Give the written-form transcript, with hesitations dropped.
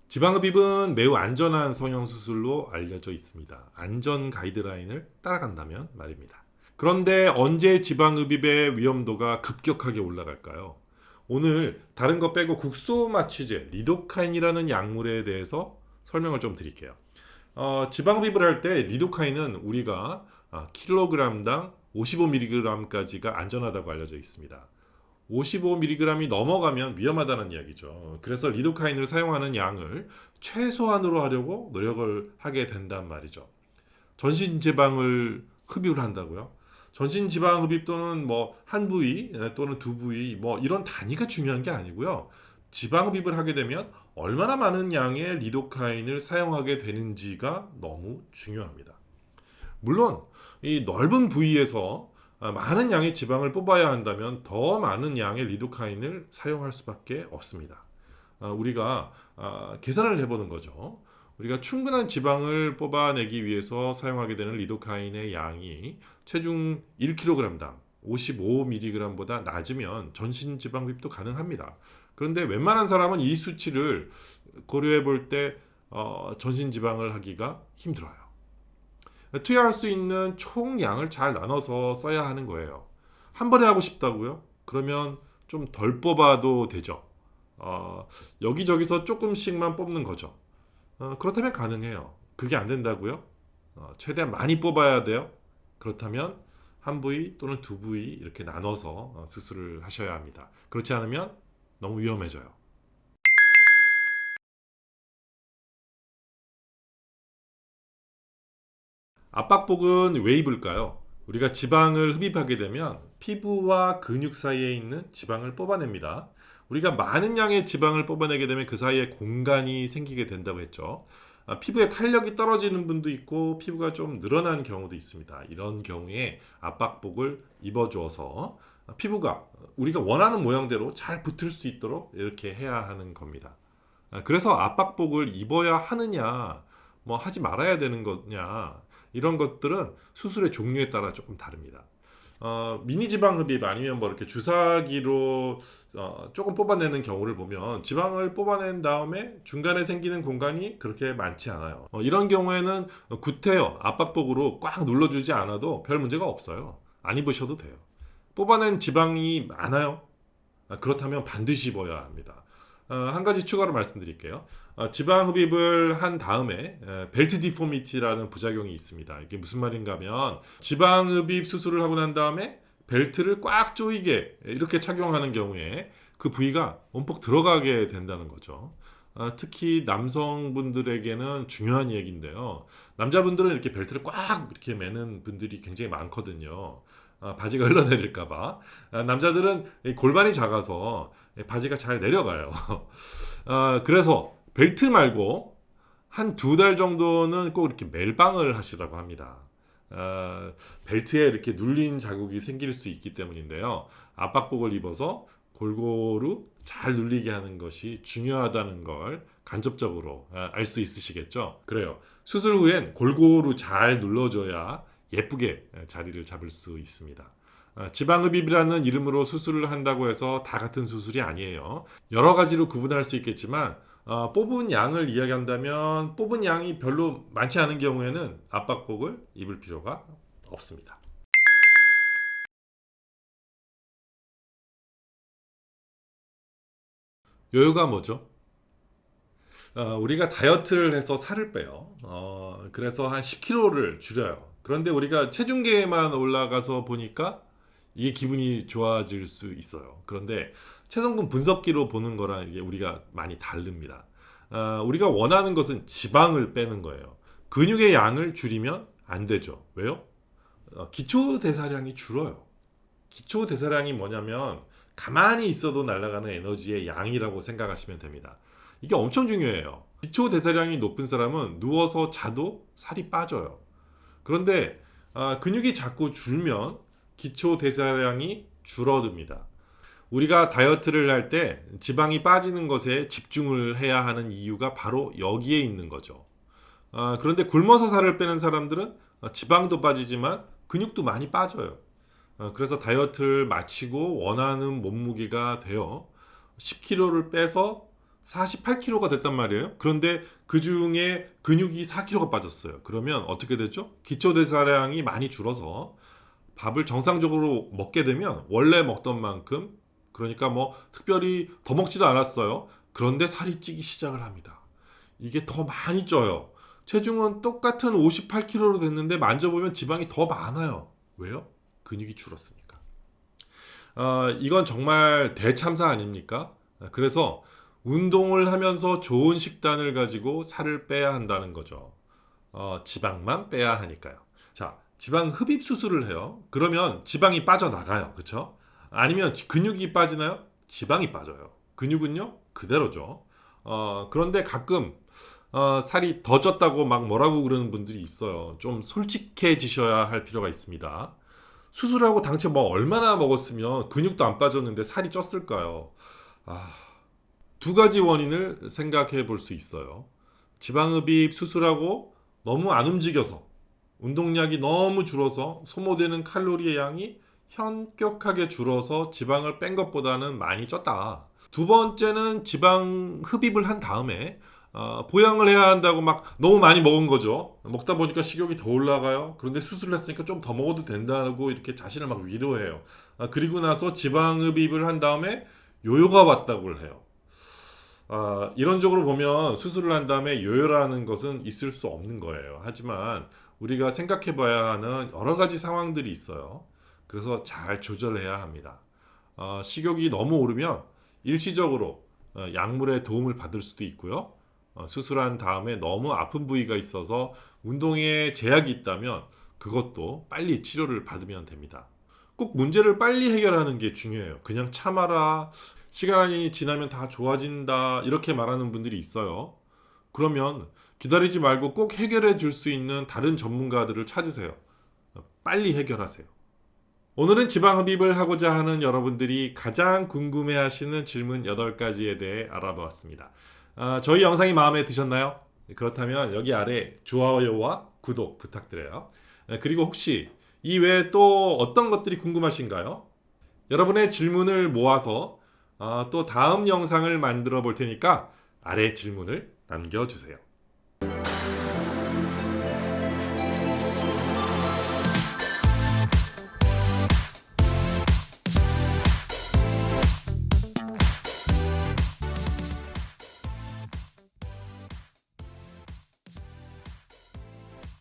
지방흡입은 매우 안전한 성형수술로 알려져 있습니다. 안전 가이드라인을 따라간다면 말입니다. 그런데 언제 지방흡입의 위험도가 급격하게 올라갈까요? 오늘 다른 거 빼고 국소마취제 리도카인이라는 약물에 대해서 설명을 좀 드릴게요. 지방흡입을 할 때 리도카인은 우리가 킬로그램당 55mg까지가 안전하다고 알려져 있습니다. 55mg이 넘어가면 위험하다는 이야기죠. 그래서 리도카인을 사용하는 양을 최소한으로 하려고 노력을 하게 된단 말이죠. 전신지방을 흡입을 한다고요? 전신지방 흡입 또는 뭐 한 부위 또는 두 부위 뭐 이런 단위가 중요한 게 아니고요. 지방 흡입을 하게 되면 얼마나 많은 양의 리도카인을 사용하게 되는지가 너무 중요합니다. 물론 이 넓은 부위에서 많은 양의 지방을 뽑아야 한다면 더 많은 양의 리도카인을 사용할 수밖에 없습니다. 우리가 계산을 해보는 거죠. 우리가 충분한 지방을 뽑아내기 위해서 사용하게 되는 리도카인의 양이 체중 1kg당 55mg보다 낮으면 전신지방 흡입도 가능합니다. 그런데 웬만한 사람은 이 수치를 고려해 볼 때 전신지방을 하기가 힘들어요. 투여할 수 있는 총량을 잘 나눠서 써야 하는 거예요. 한 번에 하고 싶다고요? 그러면 좀 덜 뽑아도 되죠. 여기저기서 조금씩만 뽑는 거죠. 그렇다면 가능해요. 그게 안 된다고요? 최대한 많이 뽑아야 돼요. 그렇다면 한 부위 또는 두 부위 이렇게 나눠서 수술을 하셔야 합니다. 그렇지 않으면 너무 위험해져요. 압박복은 왜 입을까요? 우리가 지방을 흡입하게 되면 피부와 근육 사이에 있는 지방을 뽑아냅니다. 우리가 많은 양의 지방을 뽑아내게 되면 그 사이에 공간이 생기게 된다고 했죠. 피부에 탄력이 떨어지는 분도 있고 피부가 좀 늘어난 경우도 있습니다. 이런 경우에 압박복을 입어주어서 피부가 우리가 원하는 모양대로 잘 붙을 수 있도록 이렇게 해야 하는 겁니다. 그래서 압박복을 입어야 하느냐, 뭐 하지 말아야 되는 거냐, 이런 것들은 수술의 종류에 따라 조금 다릅니다. 미니 지방 흡입 아니면 뭐 이렇게 주사기로 조금 뽑아내는 경우를 보면 지방을 뽑아낸 다음에 중간에 생기는 공간이 그렇게 많지 않아요. 이런 경우에는 구태여 압박복으로 꽉 눌러주지 않아도 별 문제가 없어요. 안 입으셔도 돼요. 뽑아낸 지방이 많아요. 그렇다면 반드시 입어야 합니다. 한 가지 추가로 말씀드릴게요. 지방 흡입을 한 다음에 벨트 디포미티라는 부작용이 있습니다. 이게 무슨 말인가 하면 지방 흡입 수술을 하고 난 다음에 벨트를 꽉 조이게 이렇게 착용하는 경우에 그 부위가 움푹 들어가게 된다는 거죠. 특히 남성분들에게는 중요한 얘기인데요. 남자분들은 이렇게 벨트를 꽉 이렇게 매는 분들이 굉장히 많거든요. 바지가 흘러내릴까봐. 남자들은 골반이 작아서 바지가 잘 내려가요. 그래서 벨트 말고 한 두 달 정도는 꼭 이렇게 멜빵을 하시라고 합니다. 벨트에 이렇게 눌린 자국이 생길 수 있기 때문인데요. 압박복을 입어서 골고루 잘 눌리게 하는 것이 중요하다는 걸 간접적으로 알 수 있으시겠죠? 그래요. 수술 후엔 골고루 잘 눌러줘야 예쁘게 자리를 잡을 수 있습니다. 지방흡입이라는 이름으로 수술을 한다고 해서 다 같은 수술이 아니에요. 여러 가지로 구분할 수 있겠지만 뽑은 양을 이야기한다면 뽑은 양이 별로 많지 않은 경우에는 압박복을 입을 필요가 없습니다. 요요가 뭐죠? 우리가 다이어트를 해서 살을 빼요. 그래서 한 10kg를 줄여요. 그런데 우리가 체중계에만 올라가서 보니까 이게 기분이 좋아질 수 있어요. 그런데 체성분 분석기로 보는 거랑 이게 우리가 많이 다릅니다. 우리가 원하는 것은 지방을 빼는 거예요. 근육의 양을 줄이면 안 되죠. 왜요? 기초 대사량이 줄어요. 기초 대사량이 뭐냐면 가만히 있어도 날아가는 에너지의 양이라고 생각하시면 됩니다. 이게 엄청 중요해요. 기초 대사량이 높은 사람은 누워서 자도 살이 빠져요. 그런데 근육이 자꾸 줄면 기초 대사량이 줄어듭니다. 우리가 다이어트를 할 때 지방이 빠지는 것에 집중을 해야 하는 이유가 바로 여기에 있는 거죠. 그런데 굶어서 살을 빼는 사람들은 지방도 빠지지만 근육도 많이 빠져요. 그래서 다이어트를 마치고 원하는 몸무게가 되어 10kg를 빼서 48kg가 됐단 말이에요. 그런데 그 중에 근육이 4kg가 빠졌어요. 그러면 어떻게 되죠? 기초대사량이 많이 줄어서 밥을 정상적으로 먹게 되면 원래 먹던 만큼, 그러니까 뭐 특별히 더 먹지도 않았어요. 그런데 살이 찌기 시작을 합니다. 이게 더 많이 쪄요. 체중은 똑같은 58kg로 됐는데 만져보면 지방이 더 많아요. 왜요? 근육이 줄었으니까. 이건 정말 대참사 아닙니까? 그래서 운동을 하면서 좋은 식단을 가지고 살을 빼야 한다는 거죠. 지방만 빼야 하니까요. 자, 지방 흡입 수술을 해요. 그러면 지방이 빠져나가요. 그렇죠? 아니면 근육이 빠지나요? 지방이 빠져요. 근육은요? 그대로죠. 그런데 가끔 살이 더 쪘다고 막 뭐라고 그러는 분들이 있어요. 좀 솔직해지셔야 할 필요가 있습니다. 수술하고 당최 뭐 얼마나 먹었으면 근육도 안 빠졌는데 살이 쪘을까요? 아, 두 가지 원인을 생각해 볼 수 있어요. 지방흡입 수술하고 너무 안 움직여서, 운동량이 너무 줄어서 소모되는 칼로리의 양이 현격하게 줄어서 지방을 뺀 것보다는 많이 쪘다. 두 번째는 지방 흡입을 한 다음에 보양을 해야 한다고 막 너무 많이 먹은 거죠. 먹다 보니까 식욕이 더 올라가요. 그런데 수술을 했으니까 좀 더 먹어도 된다고 이렇게 자신을 막 위로해요. 그리고 나서 지방 흡입을 한 다음에 요요가 왔다고 해요. 이론적으로 보면 수술을 한 다음에 요요라는 것은 있을 수 없는 거예요. 하지만 우리가 생각해 봐야 하는 여러 가지 상황들이 있어요. 그래서 잘 조절해야 합니다. 식욕이 너무 오르면 일시적으로 약물의 도움을 받을 수도 있고요. 수술한 다음에 너무 아픈 부위가 있어서 운동에 제약이 있다면 그것도 빨리 치료를 받으면 됩니다. 꼭 문제를 빨리 해결하는 게 중요해요. 그냥 참아라, 시간이 지나면 다 좋아진다, 이렇게 말하는 분들이 있어요. 그러면 기다리지 말고 꼭 해결해 줄 수 있는 다른 전문가들을 찾으세요. 빨리 해결하세요. 오늘은 지방 흡입을 하고자 하는 여러분들이 가장 궁금해 하시는 질문 8가지에 대해 알아보았습니다. 저희 영상이 마음에 드셨나요? 그렇다면 여기 아래 좋아요와 구독 부탁드려요. 그리고 혹시 이 외에 또 어떤 것들이 궁금하신가요? 여러분의 질문을 모아서 또 다음 영상을 만들어 볼 테니까 아래 질문을 남겨주세요.